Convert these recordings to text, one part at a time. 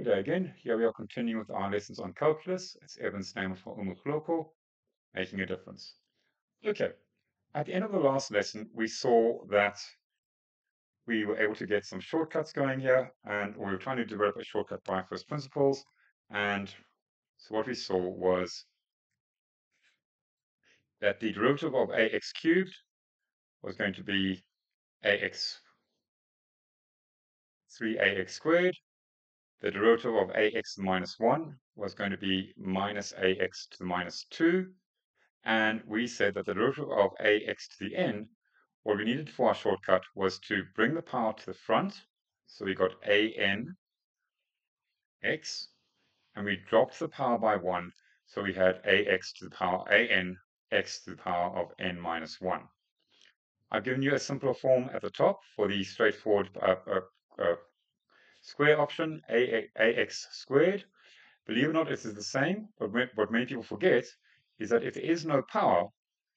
Good day again. Here we are continuing with our lessons on calculus. It's Evan's name for Umuhloko, making a difference. Okay, at the end of the last lesson, we saw that we were able to get some shortcuts going here, and we were trying to develop a shortcut by first principles. And so what we saw was that the derivative of ax cubed was going to be ax 3ax squared. The derivative of ax minus 1 was going to be minus ax to the minus 2. And we said that the derivative of ax to the n, what we needed for our shortcut was to bring the power to the front. So we got an x, and we dropped the power by 1. So we had ax to the power an x to the power of n minus 1. I've given you a simpler form at the top for the straightforward square option, ax squared. Believe it or not, this is the same, but what many people forget is that if there is no power,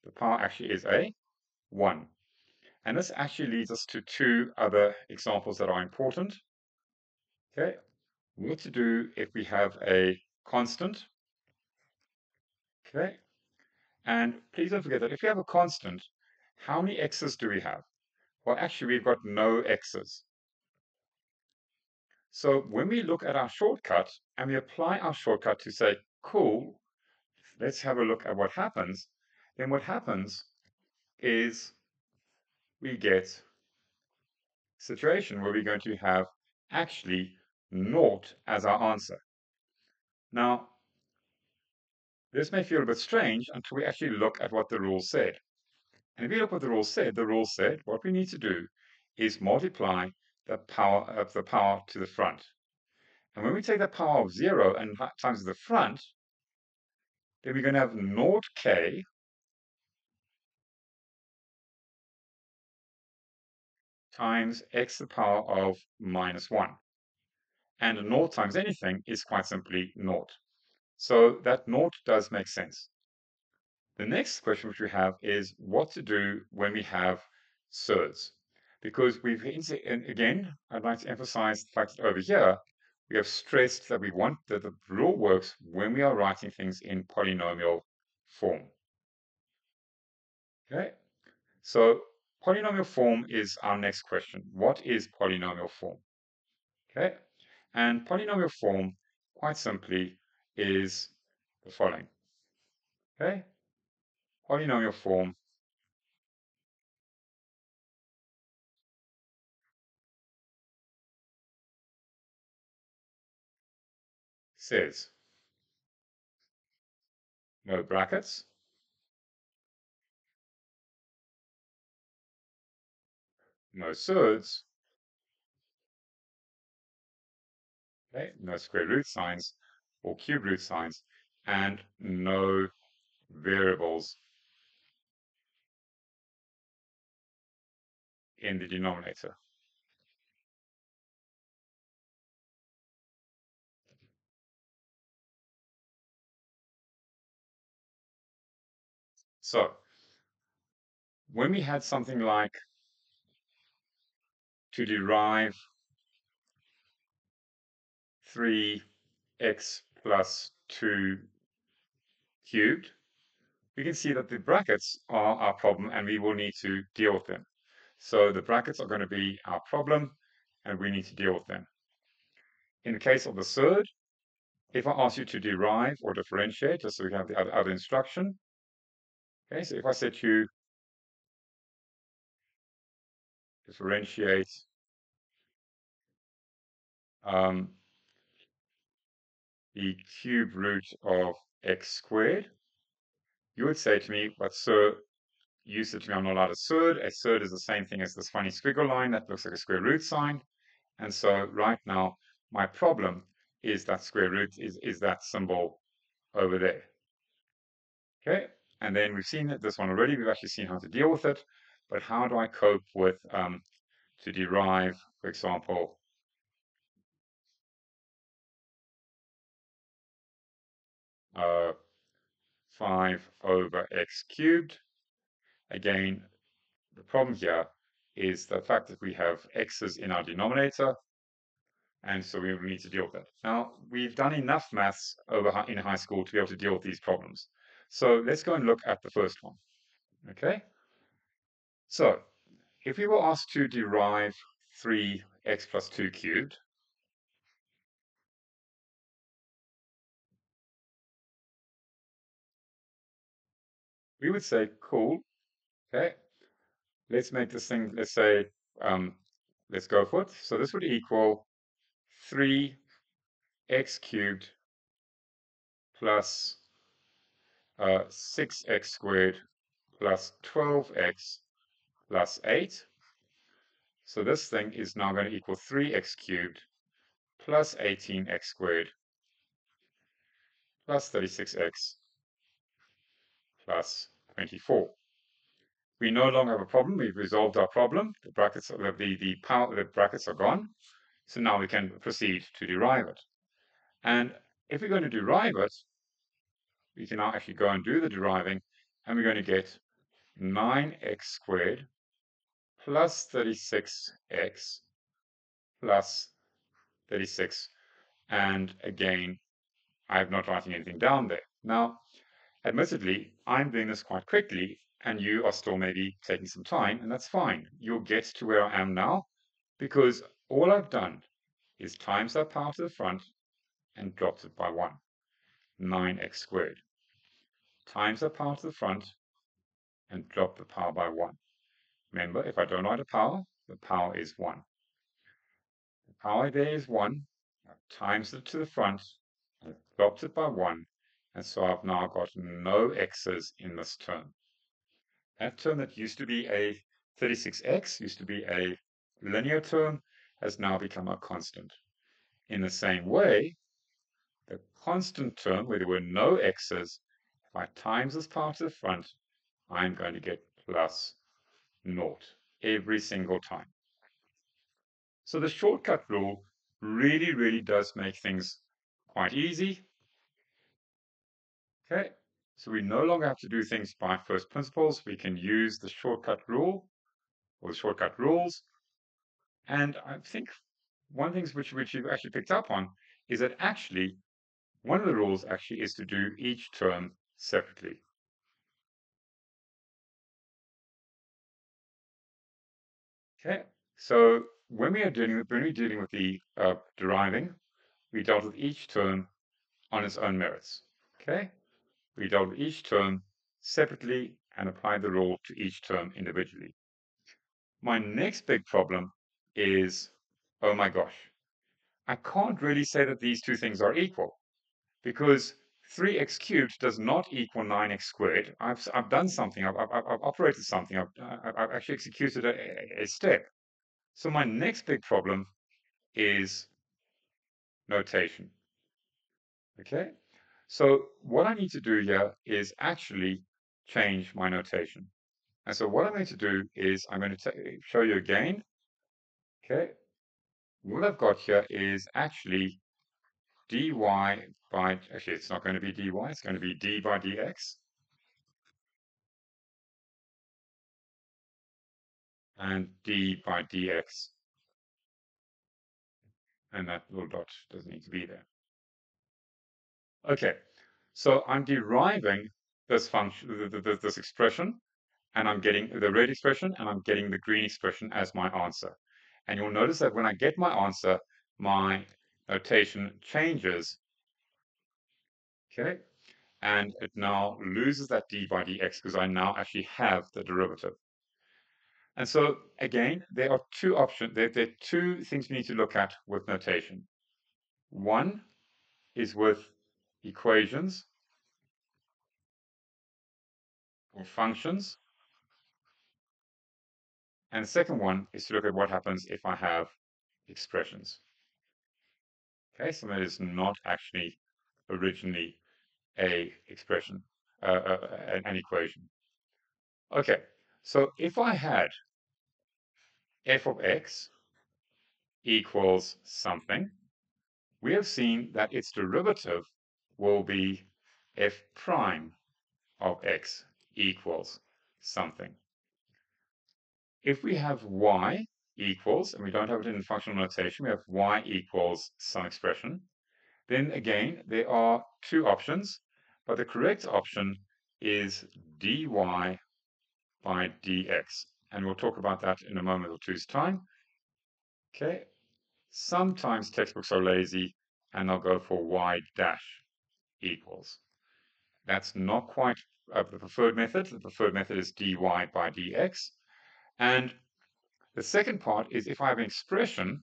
the power actually is a 1. And this actually leads us to two other examples that are important. Okay, what to do if we have a constant. Okay, and please don't forget that if we have a constant, how many x's do we have? Well, actually, we've got no x's. So when we look at our shortcut and we apply our shortcut to say, cool, let's have a look at what happens, then what happens is we get a situation where we're going to have actually naught as our answer. Now, this may feel a bit strange until we actually look at what the rule said. And if we look what the rule said what we need to do is multiply the power to the front. And when we take the power of 0 and times the front, then we're going to have naught k times x to the power of minus 1. And naught times anything is quite simply naught. So that naught does make sense. The next question which we have is what to do when we have surds. Because and again, I'd like to emphasize the fact that over here, we have stressed that we want that the rule works when we are writing things in polynomial form. Okay, so polynomial form is our next question. What is polynomial form? Okay, and polynomial form, quite simply, is the following. Okay, polynomial form says no brackets, no surds, okay, no square root signs or cube root signs, and no variables in the denominator. So when we had something like to derive 3x plus 2 cubed, we can see that the brackets are our problem and we will need to deal with them. So the brackets are going to be our problem and we need to deal with them. In the case of the surd, if I ask you to derive or differentiate, just so we have the other instruction, okay, so if I said to differentiate the cube root of x squared, you would say to me, but sir, you said to me I'm not allowed a surd. A surd is the same thing as this funny squiggle line that looks like a square root sign. And so right now, my problem is that square root is that symbol over there. Okay, and then we've seen this one already. We've actually seen how to deal with it. But how do I cope with to derive, for example, uh, 5 over x cubed? Again, the problem here is the fact that we have x's in our denominator. And so we need to deal with that. Now, we've done enough maths in high school to be able to deal with these problems. So let's go and look at the first one. Okay? So if we were asked to derive 3x plus 2 cubed, we would say, cool, okay, let's make this thing, let's say, um, let's go for it. So this would equal 3x cubed plus 6x squared plus 12x plus 8. So this thing is now going to equal 3x cubed plus 18x squared plus 36x plus 24. We no longer have a problem. We've resolved our problem. The brackets, the brackets are gone. So now we can proceed to derive it. And if we're going to derive it, we can now actually go and do the deriving, and we're going to get 9x squared plus 36x plus 36. And again, I'm not writing anything down there. Now, admittedly, I'm doing this quite quickly, and you are still maybe taking some time, and that's fine. You'll get to where I am now, because all I've done is times that power to the front and dropped it by 1. 9x squared. Times the power to the front and drop the power by 1. Remember, if I don't write a power, the power is 1. The power there is 1. I've times it to the front, I've dropped it by 1, and so I've now got no x's in this term. That term that used to be a 36x, used to be a linear term, has now become a constant. In the same way, the constant term, where there were no x's, if I times this power to the front, I'm going to get plus naught every single time. So the shortcut rule really, really does make things quite easy. Okay, so we no longer have to do things by first principles. We can use the shortcut rule or the shortcut rules. And I think one thing which you've actually picked up on is that actually one of the rules actually is to do each term separately. Okay, so when we're dealing with the deriving, we dealt with each term on its own merits. Okay, we dealt with each term separately and applied the rule to each term individually. My next big problem is, oh my gosh, I can't really say that these two things are equal, because 3x cubed does not equal 9x squared. I've done something, I've operated something, I've actually executed a step. So my next big problem is notation. Okay, so what I need to do here is actually change my notation. And so what I'm going to do is I'm going to show you again. Okay, what I've got here is actually dy by, actually it's not going to be dy, it's going to be d by dx. And d by dx. And that little dot doesn't need to be there. Okay, so I'm deriving this function, this expression, and I'm getting the red expression, and I'm getting the green expression as my answer. And you'll notice that when I get my answer, my notation changes, okay? And it now loses that d by dx because I now actually have the derivative. And so again, there are two options, there are two things we need to look at with notation. One is with equations or functions. And the second one is to look at what happens if I have expressions. Okay, so that is not actually originally a expression, an equation. Okay, so if I had f of x equals something, we have seen that its derivative will be f prime of x equals something. If we have y equals, and we don't have it in functional notation, we have y equals some expression. Then again, there are two options, but the correct option is dy by dx. And we'll talk about that in a moment or two's time. Okay. Sometimes textbooks are lazy and they'll go for y dash equals. That's not quite the preferred method. The preferred method is dy by dx. And the second part is if I have an expression,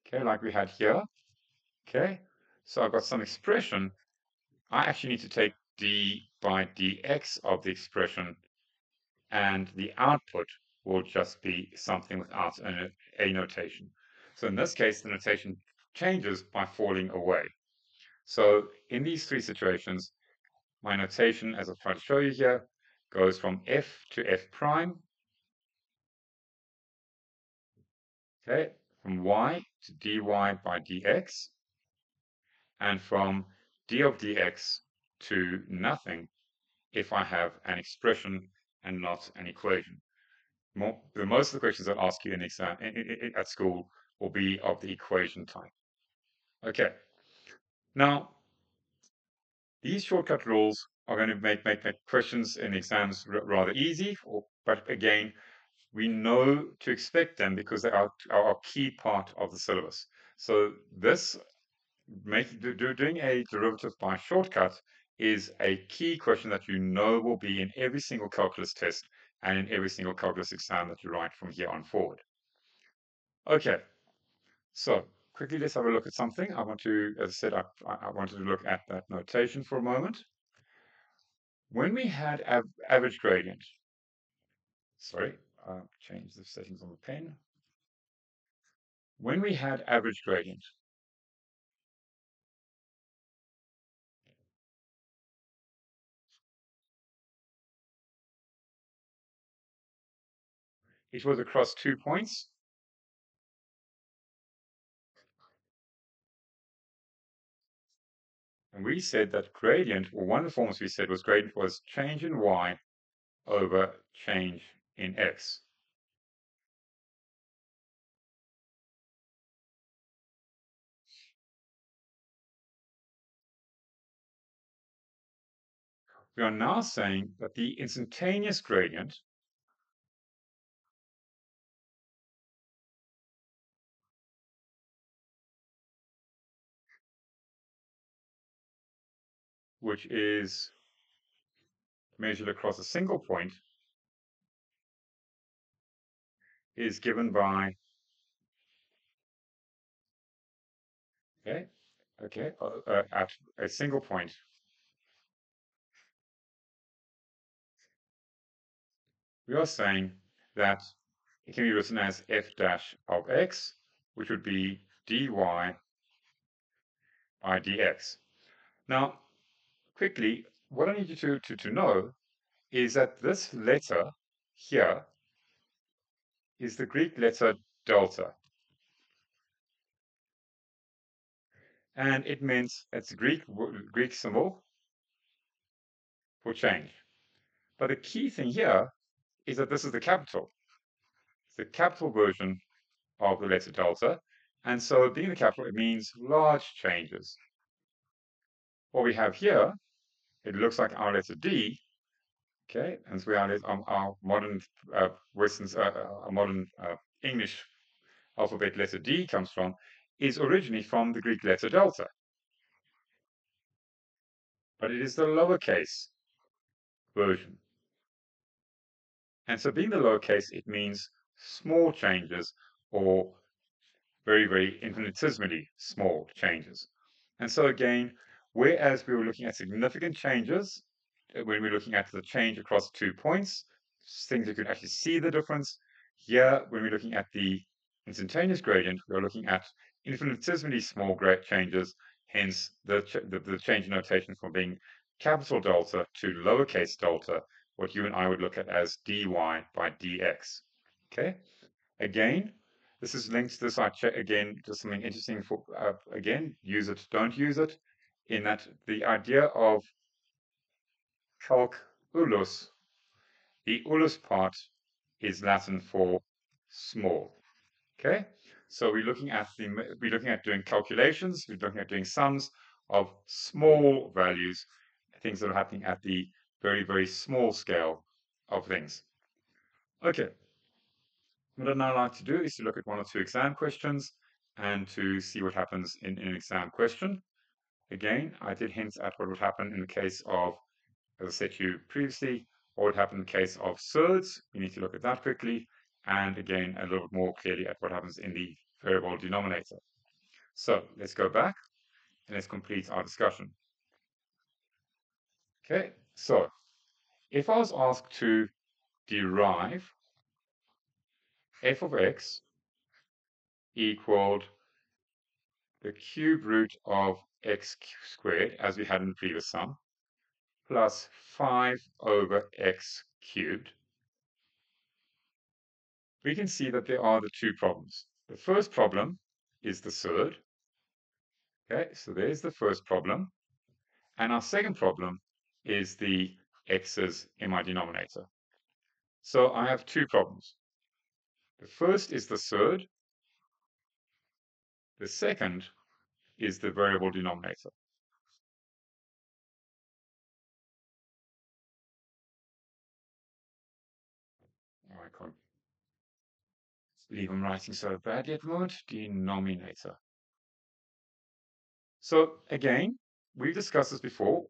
okay, like we had here, okay, so I've got some expression, I actually need to take d by dx of the expression, and the output will just be something without a notation. So in this case, the notation changes by falling away. So in these three situations, my notation, as I've tried to show you here, goes from f to f prime, okay, from y to dy by dx, and from d of dx to nothing if I have an expression and not an equation. Most of the questions that ask you in exam at school will be of the equation type. Okay. Now, these shortcut rules are going to make questions in exams rather easy, but again, we know to expect them because they are a key part of the syllabus. So this doing a derivative by shortcut is a key question that you know will be in every single calculus test and in every single calculus exam that you write from here on forward. Okay, so quickly let's have a look at something. I want to, as I said, I wanted to look at that notation for a moment. When we had average gradient, sorry, change the settings on the pen. When we had average gradient, it was across 2 points. And we said that gradient, or one of the forms we said was gradient was change in y over change in x. We are now saying that the instantaneous gradient which is measured across a single point, is given by, at a single point. We are saying that it can be written as f dash of x, which would be dy by dx. Now, quickly, what I need you to know is that this letter here is the Greek letter delta. And it means it's a Greek symbol for change. But the key thing here is that this is the capital. It's the capital version of the letter delta. And so being the capital, it means large changes. What we have here, it looks like our letter D, okay, and so our modern modern English alphabet letter D comes from, is originally from the Greek letter delta. But it is the lowercase version. And so being the lowercase, it means small changes or very, very infinitesimally small changes. And so again, whereas we were looking at significant changes, when we're looking at the change across 2 points, things you could actually see the difference. Here, when we're looking at the instantaneous gradient, we're looking at infinitesimally small changes, hence the change in notation from being capital delta to lowercase delta, what you and I would look at as dy by dx. Okay? Again, this is linked to this. Again, just something interesting for, again, use it, don't use it, in that the idea of calculus, the ulus part is Latin for small. Okay, so we're looking at doing calculations, we're looking at doing sums of small values, things that are happening at the very, very small scale of things. Okay, what I'd now like to do is to look at one or two exam questions and to see what happens in an exam question. Again, I did hint at what would happen in the case of, as I said to you previously, what would happen in the case of surds. We need to look at that quickly, and again, a little bit more clearly at what happens in the variable denominator. So let's go back and let's complete our discussion. Okay, so if I was asked to derive f of x equaled the cube root of x squared, as we had in the previous sum, plus 5 over x cubed, we can see that there are the two problems. The first problem is the surd. Okay, so there's the first problem. And our second problem is the x's in my denominator. So I have two problems. The first is the surd. The second is the variable denominator. Oh, I can't believe I'm writing so badly at the moment. Denominator. So again, we've discussed this before.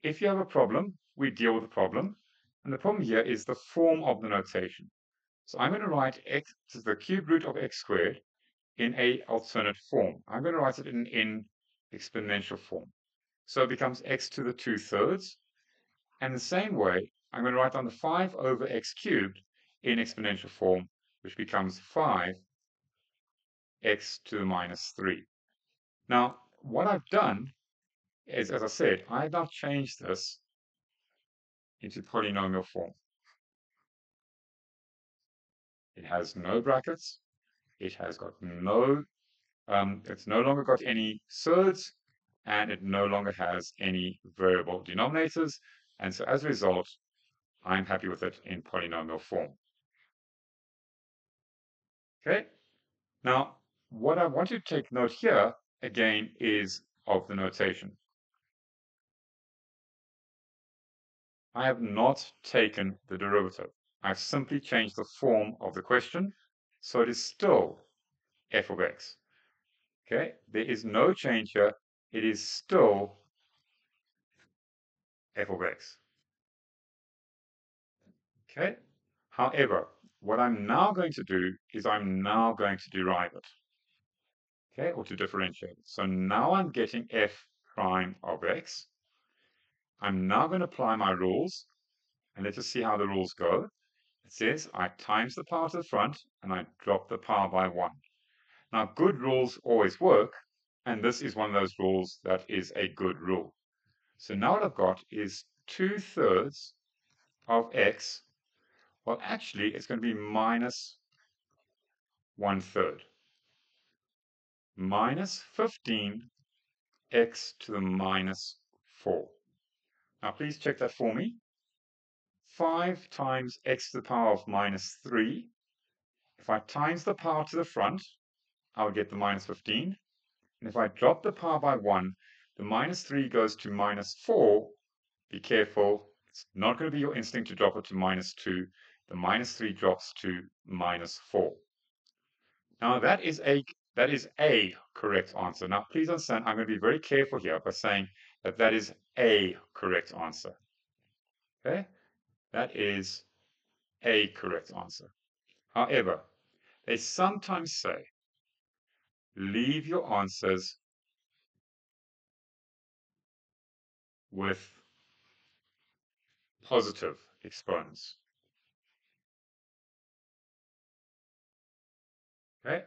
If you have a problem, we deal with the problem. And the problem here is the form of the notation. So I'm going to write x to the cube root of x squared in a alternate form. I'm going to write it in exponential form. So it becomes x to the 2/3. And the same way, I'm going to write down the 5 over x cubed in exponential form, which becomes 5x to the minus 3. Now, what I've done is, as I said, I've now changed this into polynomial form. It has no brackets. It has got no, it's no longer got any surds, and it no longer has any variable denominators. And so as a result, I'm happy with it in polynomial form. Okay. Now, what I want to take note here, again, is of the notation. I have not taken the derivative. I've simply changed the form of the question, so it is still f of x. Okay, there is no change here. It is still f of x. Okay, however, what I'm now going to do is I'm now going to derive it. Okay, or to differentiate it. So now I'm getting f prime of x. I'm now going to apply my rules, and let's just see how the rules go. It says I times the power to the front, and I drop the power by 1. Now, good rules always work, and this is one of those rules that is a good rule. So now what I've got is 2/3 of x. Well, actually, it's going to be minus 1/3. Minus 15x to the minus 4. Now, please check that for me. 5 times x to the power of minus 3. If I times the power to the front, I would get the minus 15. And if I drop the power by 1, the minus 3 goes to minus 4. Be careful. It's not going to be your instinct to drop it to minus 2. The minus 3 drops to minus 4. Now, that is a correct answer. Now, please understand, I'm going to be very careful here by saying that that is a correct answer. Okay? That is a correct answer. However, they sometimes say, leave your answers with positive exponents. Okay?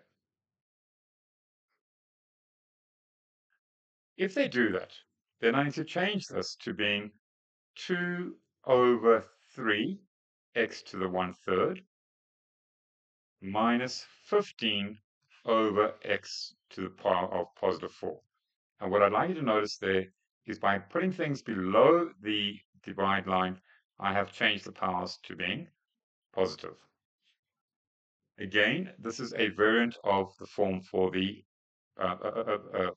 If they do that, then I need to change this to being 2 over 3 x to the 1/3 minus 15 over x to the power of positive 4. And what I'd like you to notice there is by putting things below the divide line, I have changed the powers to being positive. Again, this is a variant of the form for the uh, uh, uh, uh,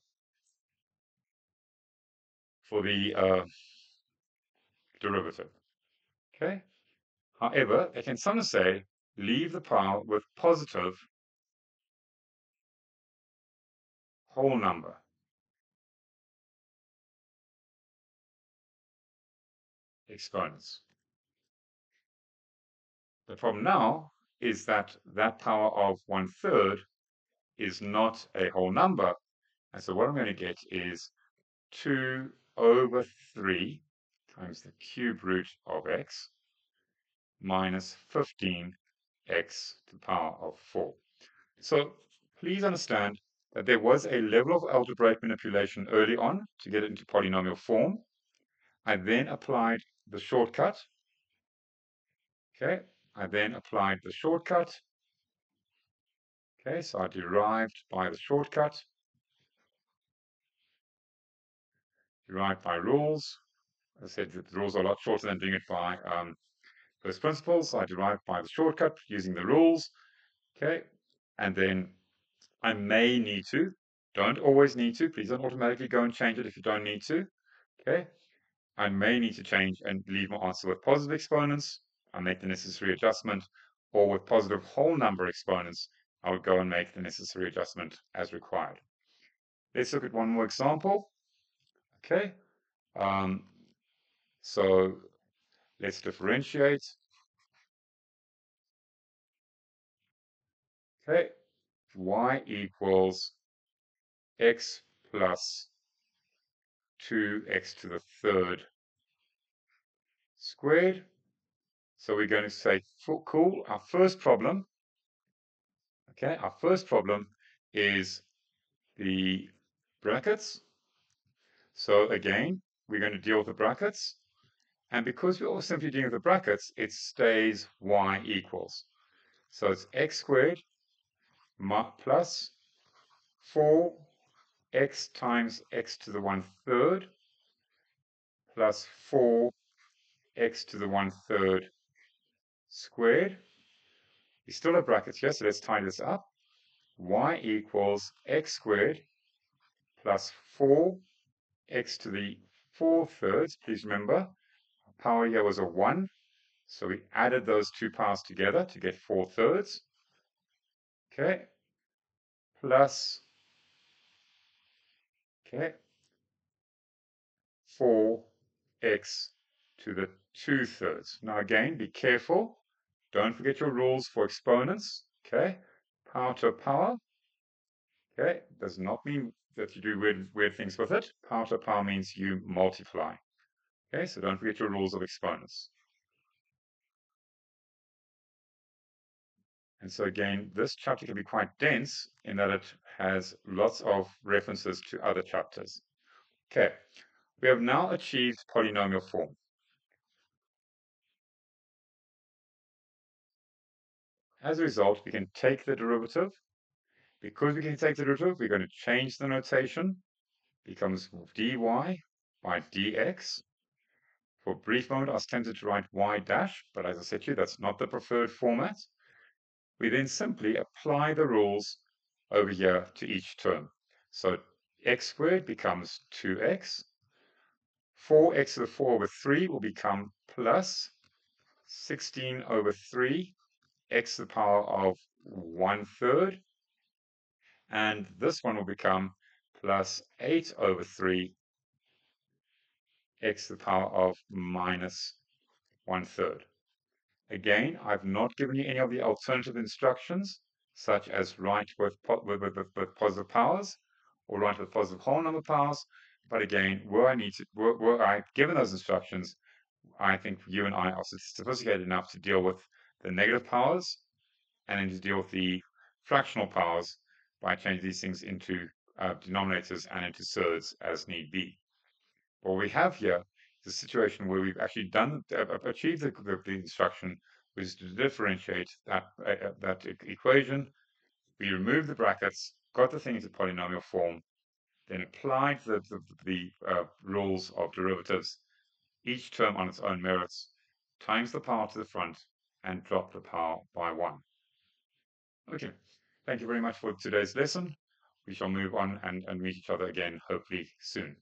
for the derivative. Okay. However, they can sometimes say leave the power with positive whole number exponents. The problem now is that that power of 1/3 is not a whole number. And so what I'm going to get is 2/3 times the cube root of x minus 15x to the power of 4. So please understand that there was a level of algebraic manipulation early on to get it into polynomial form. I then applied the shortcut. Okay, I then applied the shortcut. Okay, so I derived by the shortcut, derived by rules. As I said, the rules are a lot shorter than doing it by first principles. So I derived by the shortcut using the rules. Okay, and then I may need to, don't always need to, please don't automatically go and change it if you don't need to. Okay, I may need to change and leave my answer with positive exponents. I make the necessary adjustment, or with positive whole number exponents, I would go and make the necessary adjustment as required. Let's look at one more example. Okay, um, so let's differentiate. Okay, y equals x plus 2x to the third squared. So we're going to say, cool, our first problem, okay, our first problem is the brackets. So again, we're going to deal with the brackets. And because we're all simply dealing with the brackets, it stays y equals. So it's x squared plus 4x times x to the 1/3 plus 4x to the 1/3 squared. We still have brackets here, so let's tidy this up. Y equals x squared plus 4x to the 4/3. Please remember, power here was a 1, so we added those two powers together to get 4/3. Okay, plus, okay, 4x to the 2/3. Now again, be careful. Don't forget your rules for exponents. Okay, power to a power. Okay, does not mean that you do weird things with it. Power to a power means you multiply. Okay, so don't forget your rules of exponents. And so again, this chapter can be quite dense in that it has lots of references to other chapters. Okay, we have now achieved polynomial form. As a result, we can take the derivative. Because we can take the derivative, we're going to change the notation. It becomes dy by dx. For a brief moment, I was tempted to write y dash, but as I said to you, that's not the preferred format. We then simply apply the rules over here to each term. So x squared becomes 2x. 4x to the 4/3 will become plus 16/3 x to the power of 1/3. And this one will become plus 8/3 x to the power of minus 1/3. Again, I've not given you any of the alternative instructions, such as write with positive powers or write with positive whole number powers. But again, were I given those instructions, I think you and I are sophisticated enough to deal with the negative powers and then to deal with the fractional powers by changing these things into denominators and into surds as need be. What we have here is a situation where we've actually achieved the instruction, which is to differentiate that equation. We removed the brackets, got the thing into polynomial form, then applied the rules of derivatives, each term on its own merits, times the power to the front, and dropped the power by 1. Okay. Thank you very much for today's lesson. We shall move on and meet each other again, hopefully soon.